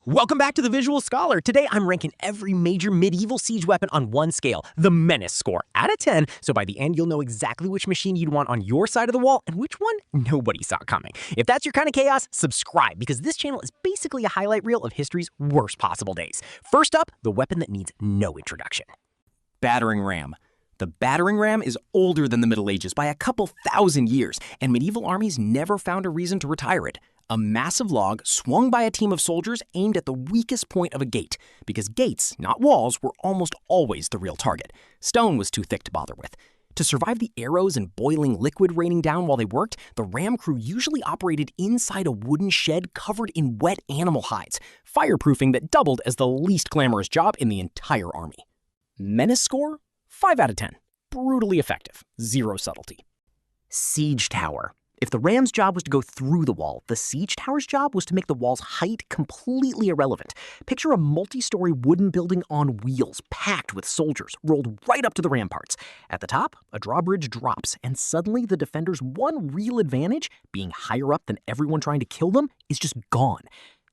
Welcome back to The Visual Scholar. Today I'm ranking every major medieval siege weapon on one scale, the menace score, out of 10, so by the end you'll know exactly which machine you'd want on your side of the wall and which one nobody saw coming. If that's your kind of chaos, subscribe, because this channel is basically a highlight reel of history's worst possible days. First up, the weapon that needs no introduction. Battering ram. The battering ram is older than the Middle Ages by a couple thousand years, and medieval armies never found a reason to retire it. A massive log swung by a team of soldiers aimed at the weakest point of a gate, because gates, not walls, were almost always the real target. Stone was too thick to bother with. To survive the arrows and boiling liquid raining down while they worked, the ram crew usually operated inside a wooden shed covered in wet animal hides, fireproofing that doubled as the least glamorous job in the entire army. Menace score? 5 out of 10. Brutally effective. Zero subtlety. Siege tower. If the ram's job was to go through the wall, the siege tower's job was to make the wall's height completely irrelevant. Picture a multi-story wooden building on wheels, packed with soldiers, rolled right up to the ramparts. At the top, a drawbridge drops, and suddenly the defenders' one real advantage, being higher up than everyone trying to kill them, is just gone.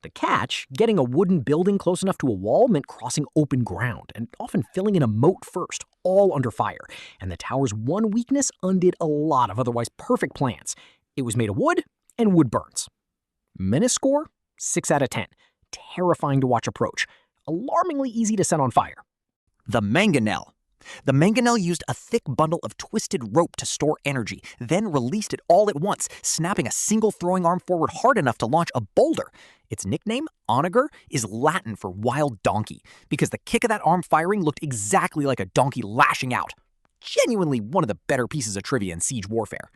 The catch, getting a wooden building close enough to a wall, meant crossing open ground, and often filling in a moat first, all under fire. And the tower's one weakness undid a lot of otherwise perfect plans. It was made of wood, and wood burns. Menace score? 6 out of 10. Terrifying to watch approach. Alarmingly easy to set on fire. The Mangonel. The Mangonel used a thick bundle of twisted rope to store energy, then released it all at once, snapping a single throwing arm forward hard enough to launch a boulder. Its nickname, onager, is Latin for wild donkey, because the kick of that arm firing looked exactly like a donkey lashing out. Genuinely one of the better pieces of trivia in siege warfare.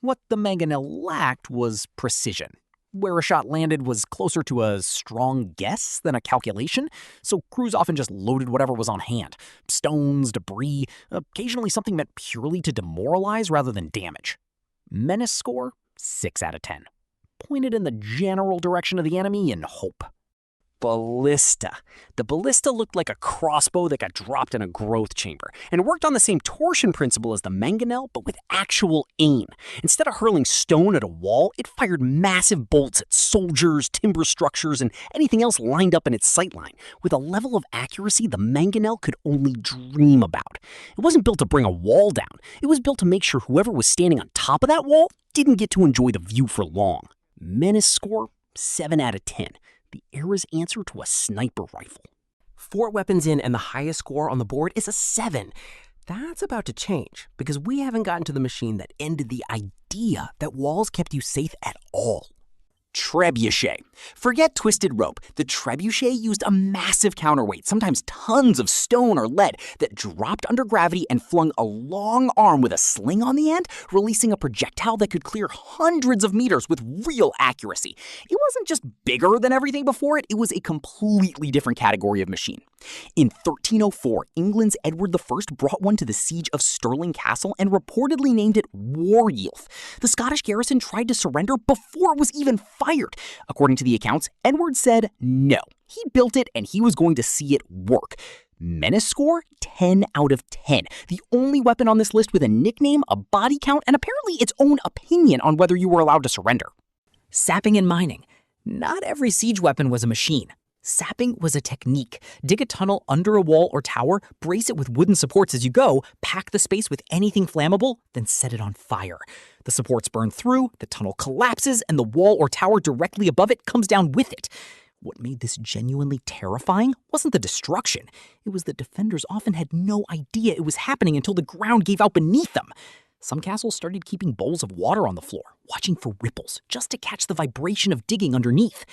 What the Mangonel lacked was precision. Where a shot landed was closer to a strong guess than a calculation, so crews often just loaded whatever was on hand. Stones, debris, occasionally something meant purely to demoralize rather than damage. Menace score? 6 out of 10. Pointed in the general direction of the enemy and hope. Ballista. The Ballista looked like a crossbow that got dropped in a growth chamber, and worked on the same torsion principle as the Mangonel, but with actual aim. Instead of hurling stone at a wall, it fired massive bolts at soldiers, timber structures, and anything else lined up in its sightline, with a level of accuracy the Mangonel could only dream about. It wasn't built to bring a wall down. It was built to make sure whoever was standing on top of that wall didn't get to enjoy the view for long. Menace score? 7 out of 10. The era's answer to a sniper rifle. 4 weapons in, and the highest score on the board is a 7. That's about to change, because we haven't gotten to the machine that ended the idea that walls kept you safe at all. Trebuchet. Forget twisted rope. The trebuchet used a massive counterweight, sometimes tons of stone or lead, that dropped under gravity and flung a long arm with a sling on the end, releasing a projectile that could clear hundreds of meters with real accuracy. It wasn't just bigger than everything before it, it was a completely different category of machine. In 1304, England's Edward I brought one to the siege of Stirling Castle and reportedly named it Waryielf. The Scottish garrison tried to surrender before it was even fired. According to the accounts, Edward said no. He built it and he was going to see it work. Menace score? 10 out of 10. The only weapon on this list with a nickname, a body count, and apparently its own opinion on whether you were allowed to surrender. Sapping and mining. Not every siege weapon was a machine. Sapping was a technique. Dig a tunnel under a wall or tower, brace it with wooden supports as you go, pack the space with anything flammable, then set it on fire. The supports burn through, the tunnel collapses, and the wall or tower directly above it comes down with it. What made this genuinely terrifying wasn't the destruction. It was that defenders often had no idea it was happening until the ground gave out beneath them. Some castles started keeping bowls of water on the floor, watching for ripples, just to catch the vibration of digging underneath.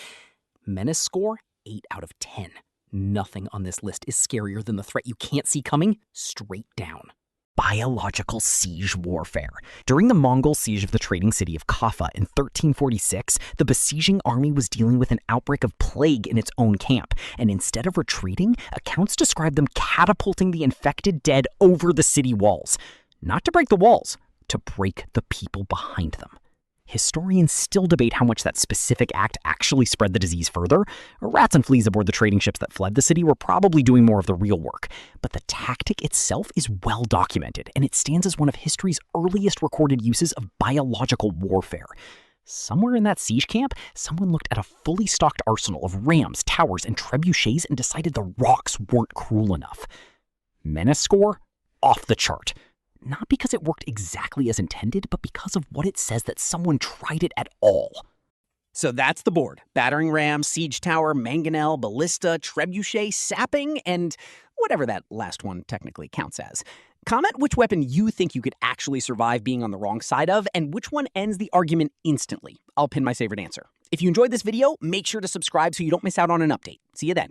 Menace score? 8 out of 10. Nothing on this list is scarier than the threat you can't see coming straight down. Biological siege warfare. During the Mongol siege of the trading city of Kaffa in 1346, the besieging army was dealing with an outbreak of plague in its own camp, and instead of retreating, accounts describe them catapulting the infected dead over the city walls. Not to break the walls, to break the people behind them. Historians still debate how much that specific act actually spread the disease further. Rats and fleas aboard the trading ships that fled the city were probably doing more of the real work. But the tactic itself is well documented, and it stands as one of history's earliest recorded uses of biological warfare. Somewhere in that siege camp, someone looked at a fully stocked arsenal of rams, towers, and trebuchets and decided the rocks weren't cruel enough. Menace score? Off the chart. Not because it worked exactly as intended, but because of what it says that someone tried it at all. So that's the board. Battering ram, siege tower, mangonel, ballista, trebuchet, sapping, and whatever that last one technically counts as. Comment which weapon you think you could actually survive being on the wrong side of, and which one ends the argument instantly. I'll pin my favorite answer. If you enjoyed this video, make sure to subscribe so you don't miss out on an update. See you then.